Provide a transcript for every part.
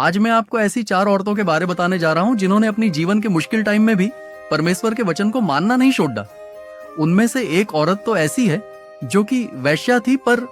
आज मैं आपको ऐसी 4 औरतों के बारे बताने जा रहा हूं जिन्होंने अपनी जीवन के मुश्किल टाइम में भी परमेश्वर के वचन को मानना नहीं छोड़ा। उनमें से एक औरत तो ऐसी है जो कि वेश्या थी, पर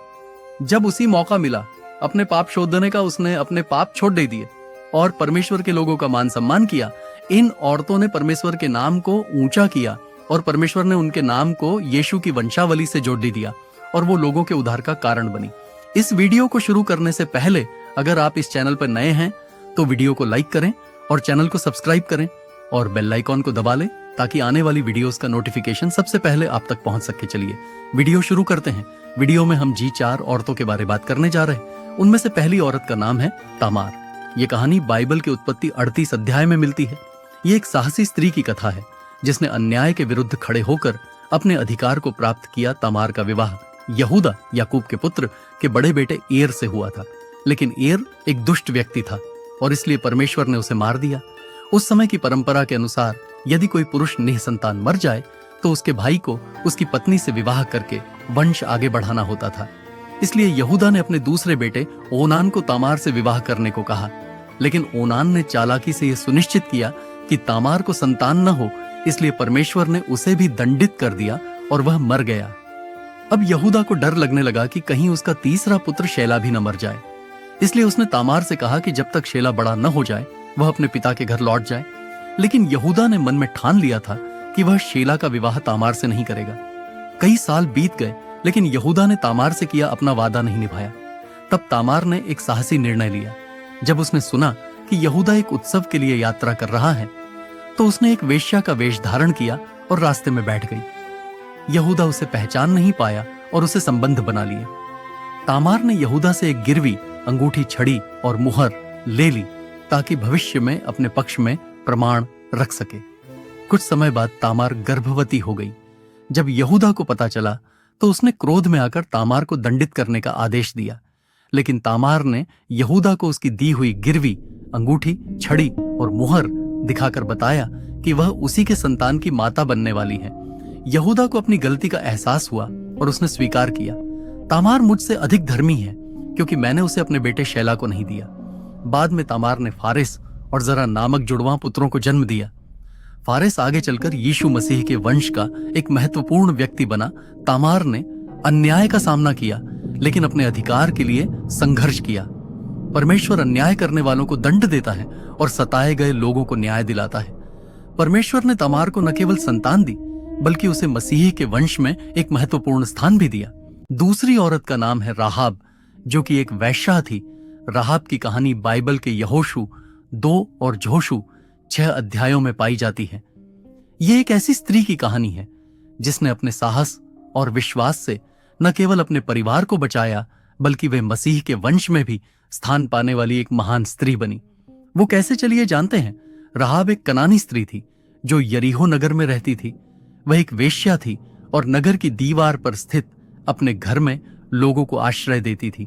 जब उसी मौका मिला अपने पाप शोधने का, उसने अपने पाप छोड़ दे दिए और परमेश्वर के लोगों का मान सम्मान किया। इन औरतों ने परमेश्वर के नाम को ऊंचा किया और परमेश्वर ने उनके नाम को यीशु की वंशावली से जोड़ दिया और वो लोगों के उद्धार का कारण बनी। इस वीडियो को शुरू करने से पहले अगर आप इस चैनल पर नए हैं तो वीडियो को लाइक करें और चैनल को सब्सक्राइब करें और बेल आइकॉन को दबा लें ताकि आने वाली वीडियोस का नोटिफिकेशन सबसे पहले आप तक पहुंच सके। चलिए वीडियो शुरू करते हैं। वीडियो में हम 4 औरतों के बारे बात करने जा रहे हैं। उनमें से पहली औरत का नाम है तामार। ये कहानी बाइबल की उत्पत्ति 38 अध्याय में मिलती है। ये एक साहसी स्त्री की कथा है जिसने अन्याय के विरुद्ध खड़े होकर अपने अधिकार को प्राप्त किया। तामार का विवाह यहूदा याकूब के पुत्र के बड़े बेटे एर से हुआ था, लेकिन एर एक दुष्ट व्यक्ति था और इसलिए परमेश्वर ने उसे मार दिया। उस समय की परंपरा के अनुसार यदि कोई पुरुष निःसंतान मर जाए तो उसके भाई को उसकी पत्नी से विवाह करके वंश आगे बढ़ाना होता था। इसलिए यहूदा ने अपने दूसरे बेटे ओनान को तामार से विवाह करने को कहा, लेकिन ओनान ने चालाकी से यह सुनिश्चित किया कि तामार को संतान न हो, इसलिए परमेश्वर ने उसे भी दंडित कर दिया और वह मर गया। अब यहूदा को डर लगने लगा कि कहीं उसका तीसरा पुत्र शेला भी न मर जाए, इसलिए उसने तामार से कहा कि जब तक शेला बड़ा न हो जाए वह अपने पिता के घर लौट जाए। लेकिन यहूदा ने मन में ठान लिया था कि वह शेला का विवाह तामार से नहीं करेगा। कई साल बीत गए, लेकिन यहूदा ने तामार से किया अपना वादा नहीं निभाया। तब तामार ने एक साहसी निर्णय लिया। जब उसने सुना कि यहूदा एक उत्सव के लिए यात्रा कर रहा है तो उसने एक वेश्या का वेश धारण किया और रास्ते में बैठ गई। यहूदा उसे पहचान नहीं पाया और उसे संबंध बना लिया। तामार ने यहूदा से एक गिरवी, अंगूठी, छड़ी और मुहर ले ली ताकि भविष्य में अपने पक्ष में प्रमाण रख सके। कुछ समय बाद तामार गर्भवती हो गई। जब यहूदा को पता चला तो उसने क्रोध में आकर तामार को दंडित करने का आदेश दिया, लेकिन तामार ने यहूदा को उसकी दी हुई गिरवी, अंगूठी, छड़ी और मुहर दिखाकर बताया कि वह उसी के संतान की माता बनने वाली है। यहूदा को अपनी गलती का एहसास हुआ और उसने स्वीकार किया, तामार मुझसे अधिक धर्मी है क्योंकि मैंने उसे अपने बेटे शेला को नहीं दिया। बाद में तामार ने फारेस और जरा नामक जुड़वां पुत्रों को जन्म दिया। फारेस आगे चलकर यीशु मसीह के वंश का एक महत्वपूर्ण व्यक्ति बना। तामार ने अन्याय का सामना किया, लेकिन अपने अधिकार के लिए संघर्ष किया। परमेश्वर अन्याय करने वालों को दंड देता है और सताए गए लोगों को न्याय दिलाता है। परमेश्वर ने तामार को न केवल संतान दी बल्कि उसे मसीह के वंश में एक महत्वपूर्ण स्थान भी दिया। दूसरी औरत का नाम है राहाब, जो कि एक वेश्या थी। राहाब की कहानी बाइबल के यहोशू 2 और जोशू 6 अध्यायों में पाई जाती है। यह एक ऐसी स्त्री की कहानी है जिसने अपने साहस और विश्वास से न केवल अपने परिवार को बचाया बल्कि वे मसीह के वंश में भी स्थान पाने वाली एक महान स्त्री बनी। वो कैसे, चलिए जानते हैं। राहाब एक कनानी स्त्री थी जो यरीहो नगर में रहती थी। वह एक वेश्या थी और नगर की दीवार पर स्थित अपने घर में लोगों को आश्रय देती थी।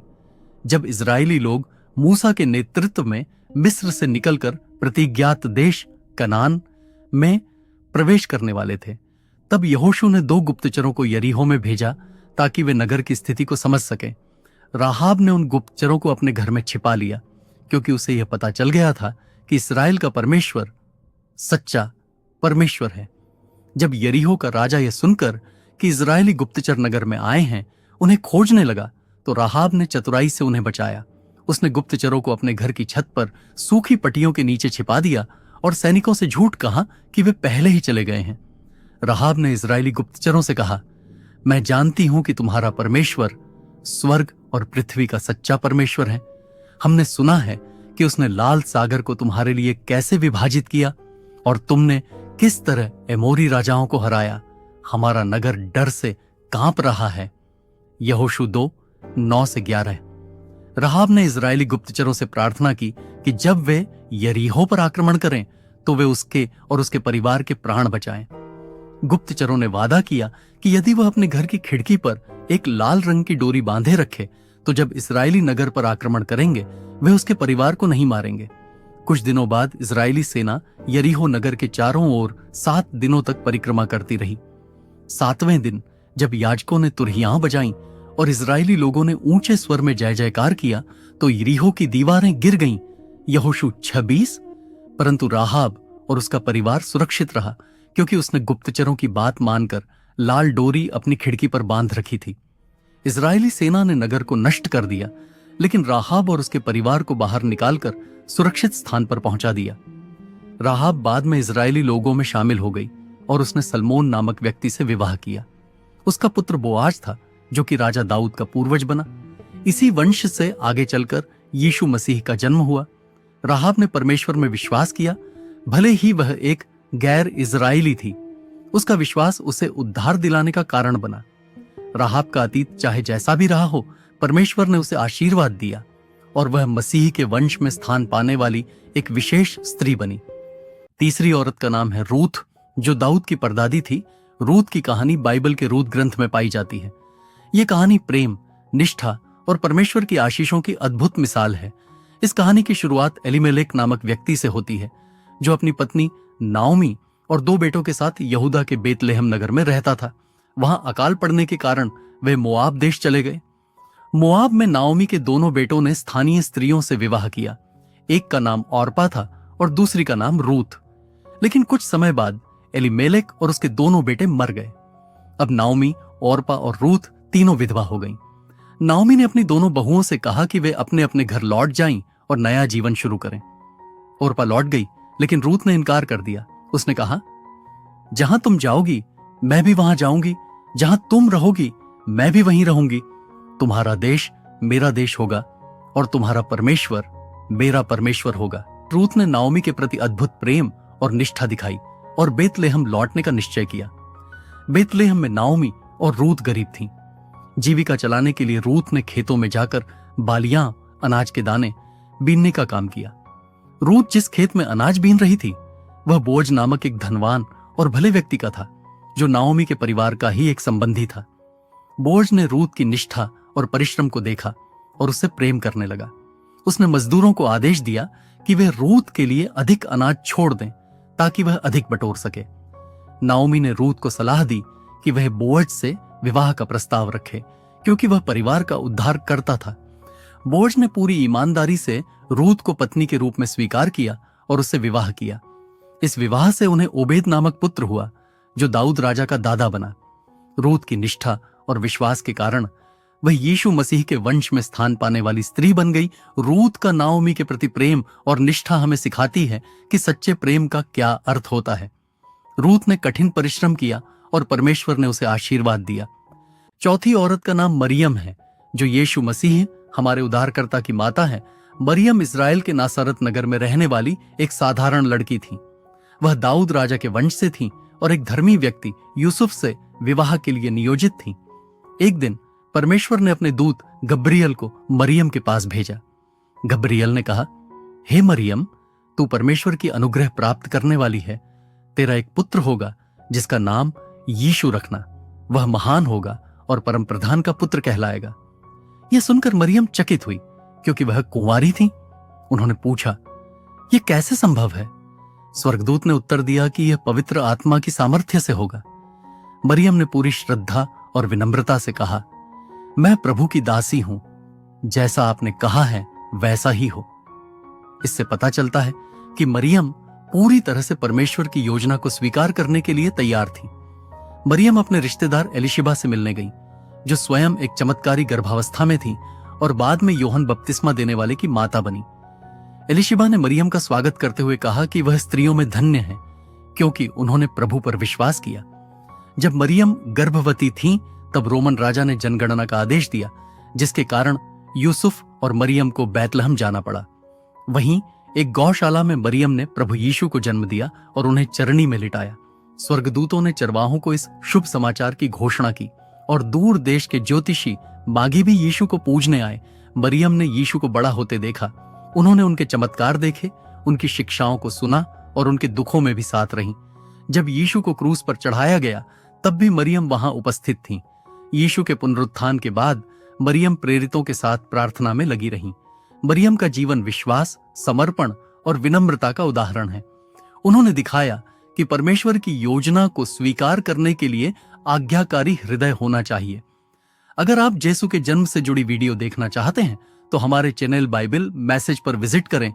जब इजरायली लोग मूसा के नेतृत्व में मिस्र से निकलकर प्रतिज्ञात देश कनान में प्रवेश करने वाले थे, तब यहोशू ने 2 गुप्तचरों को यरीहो में भेजा ताकि वे नगर की स्थिति को समझ सकें। राहाब ने उन गुप्तचरों को अपने घर में छिपा लिया क्योंकि उसे यह पता चल गया था कि इस्राएल का परमेश्वर सच्चा परमेश्वर है। जब यरीहो का राजा यह सुनकर कि इजरायली गुप्तचर नगर में आए हैं, उन्हें खोजने लगा, तो राहाब ने चतुराई से उन्हें बचाया। उसने गुप्तचरों को अपने घर की छत पर सूखी पट्टियों के नीचे छिपा दिया और सैनिकों से झूठ कहा कि वे पहले ही चले गए हैं। राहाब ने इजरायली गुप्तचरों से कहा, मैं जानती हूं कि तुम्हारा परमेश्वर स्वर्ग और पृथ्वी का सच्चा परमेश्वर है। हमने सुना है कि उसने लाल सागर को तुम्हारे लिए कैसे विभाजित किया और तुमने किस तरह एमोरी राजाओं को हराया। हमारा नगर डर से कांप रहा है। यहोशू 2:9-11। राहाब ने इजरायली गुप्तचरों से प्रार्थना की कि जब वे यरीहो पर आक्रमण करें तो वे उसके और उसके परिवार के प्राण बचाएं। गुप्तचरों ने वादा किया कि यदि वह अपने घर की खिड़की पर एक लाल रंग की डोरी बांधे रखे तो जब इस्राएली नगर पर आक्रमण करेंगे वे उसके परिवार को नहीं मारेंगे। कुछ दिनों बाद इजरायली सेना यरीहो नगर के चारों ओर 7 दिनों तक परिक्रमा करती रही। 7वें दिन जब याजकों ने तुरहियां बजाईं और इजरायली लोगों ने ऊंचे स्वर में जय जयकार किया तो यरीहो की दीवारें गिर गईं। यहोशू 26। परंतु राहाब और उसका परिवार सुरक्षित रहा, क्योंकि उसने गुप्तचरों की बात मानकर लाल डोरी अपनी खिड़की पर बांध रखी थी। इजरायली सेना ने नगर को नष्ट कर दिया, लेकिन राहाब और उसके परिवार को बाहर निकालकर सुरक्षित स्थान पर पहुंचा दिया। राहाब बाद में इजरायली लोगों में शामिल हो गई और उसने सलमोन नामक व्यक्ति से विवाह किया। उसका पुत्र बोआज था, जो कि राजा दाऊद का पूर्वज बना। इसी वंश से आगे चलकर यीशु मसीह का जन्म हुआ। राहाब ने परमेश्वर में विश्वास किया, भले ही वह एक गैर इजरायली थी। उसका विश्वास उसे उद्धार दिलाने का कारण बना। राहाब का अतीत चाहे जैसा भी रहा हो, परमेश्वर ने उसे आशीर्वाद दिया और वह मसीह के वंश में स्थान पाने वाली एक विशेष स्त्री बनी। तीसरी औरत का नाम है रूथ, जो दाऊद की परदादी थी। रूथ की कहानी बाइबल के रूथ ग्रंथ में पाई जाती है। यह कहानी प्रेम, निष्ठा और परमेश्वर की आशीषों की अद्भुत मिसाल है। इस कहानी की शुरुआत एलीमेलेक नामक व्यक्ति से होती है, जो अपनी पत्नी नाओमी और 2 बेटों के साथ यहूदा के बेतलेहम नगर में रहता था। वहां अकाल पड़ने के कारण वे मोआब देश चले गए। मोआब में नाओमी के दोनों बेटों ने स्थानीय स्त्रियों से विवाह किया। एक का नाम औरपा था और दूसरी का नाम रूथ। लेकिन कुछ समय बाद एलीमेलेक और उसके दोनों बेटे मर गए। अब नाओमी, औरपा और रूथ तीनों विधवा हो गईं। नाओमी ने अपनी दोनों बहुओं से कहा कि वे अपने अपने घर लौट जाएं और नया जीवन शुरू करें। औरपा लौट गई, लेकिन रूथ ने इनकार कर दिया। उसने कहा, जहां तुम जाओगी मैं भी वहां जाऊंगी, जहां तुम रहोगी मैं भी वहीं रहूंगी। तुम्हारा देश मेरा देश होगा और तुम्हारा परमेश्वर मेरा परमेश्वर होगा। रूथ ने नाओमी के प्रति अद्भुत प्रेम और निष्ठा दिखाई और बेतलेहम लौटने का निश्चय किया। बेतलेहम में नाओमी और रूथ गरीब थीं। जीविका चलाने के लिए रूथ ने खेतों में जाकर बालियां, अनाज के दाने बीनने का काम किया। रूथ जिस खेत में अनाज बीन रही थी, वह बोअज नामक एक धनवान और भले व्यक्ति का था, जो नाओमी के परिवार का ही एक संबंधी था। बोअज ने रूथ की निष्ठा और परिश्रम को देखा और उससे प्रेम करने लगा। उसने मजदूरों को आदेश दिया कि वे रूथ के लिए अधिक अनाज छोड़ दें, ताकि वह अधिक बटोर सके। नाओमी ने रूथ को सलाह दी कि वह बोअज से विवाह का प्रस्ताव रखे, क्योंकि वह परिवार का उद्धार करता था। बोअज ने पूरी ईमानदारी से रूथ को पत्नी के रूप में स्वीकार किया और उससे विवाह किया। इस विवाह से उन्हें ओबेद नामक पुत्र हुआ, जो दाऊद राजा का दादा बना। रूथ की निष्ठा और विश्वास के कारण वह यीशु मसीह के वंश में स्थान पाने वाली स्त्री बन गई। रूथ का नाओमी के प्रति प्रेम और निष्ठा हमें सिखाती है कि सच्चे प्रेम का क्या अर्थ होता है। रूथ ने कठिन परिश्रम किया और परमेश्वर ने उसे आशीर्वाद दिया। चौथी औरत का नाम मरियम है, जो यीशु मसीह हमारे उद्धारकर्ता की माता है। मरियम इजराइल के नासरत नगर में रहने वाली एक साधारण लड़की थी। वह दाऊद राजा के वंश से थी और एक धर्मी व्यक्ति यूसुफ से विवाह के लिए नियोजित थी। एक दिन परमेश्वर ने अपने दूत गब्रियल को मरियम के पास भेजा। गब्रियल ने कहा, हे मरियम, तू परमेश्वर की अनुग्रह प्राप्त करने वाली है। तेरा एक पुत्र होगा, जिसका नाम यीशु रखना। वह महान होगा और परम प्रधान का पुत्र कहलाएगा। यह सुनकर मरियम चकित हुई, क्योंकि वह कुंवारी थी। उन्होंने पूछा, यह कैसे संभव है? स्वर्गदूत ने उत्तर दिया कि यह पवित्र आत्मा की सामर्थ्य से होगा। मरियम ने पूरी श्रद्धा और विनम्रता से कहा, मैं प्रभु की दासी हूं, जैसा आपने कहा है वैसा ही हो। इससे पता चलता है कि मरियम पूरी तरह से परमेश्वर की योजना को स्वीकार करने के लिए तैयार थी। मरियम अपने रिश्तेदार एलिशिबा से मिलने गई, जो स्वयं एक चमत्कारी गर्भावस्था में थी और बाद में यूहन्ना बपतिस्मा देने वाले की माता बनी। एलिशिबा ने मरियम का स्वागत करते हुए कहा कि वह स्त्रियों में धन्य है, क्योंकि उन्होंने प्रभु पर विश्वास किया। जब मरियम गर्भवती थी, तब रोमन राजा ने जनगणना का आदेश दिया, जिसके कारण यूसुफ और मरियम को बैतलहम जाना पड़ा। वहीं एक गौशाला में मरियम ने प्रभु यीशु को जन्म दिया और उन्हें चरनी में लिटाया। स्वर्गदूतों ने चरवाहों को इस शुभ समाचार की घोषणा की और दूर देश के ज्योतिषी मागी भी यीशु को पूजने आए। मरियम ने यीशु को बड़ा होते देखा। उन्होंने उनके चमत्कार देखे, उनकी शिक्षाओं को सुना और उनके दुखों में भी साथ रहीं। जब यीशु को क्रूस पर चढ़ाया गया, तब भी मरियम वहां उपस्थित थीं। यीशु के पुनरुत्थान के बाद मरियम प्रेरितों के साथ प्रार्थना में लगी रहीं। मरियम का जीवन विश्वास, समर्पण और विनम्रता का उदाहरण है। उन्होंने दिखाया कि परमेश्वर की योजना को स्वीकार करने के लिए आज्ञाकारी हृदय होना चाहिए। अगर आप यीशु के जन्म से जुड़ी वीडियो देखना चाहते हैं, तो हमारे चैनल बाइबल मैसेज पर विजिट करें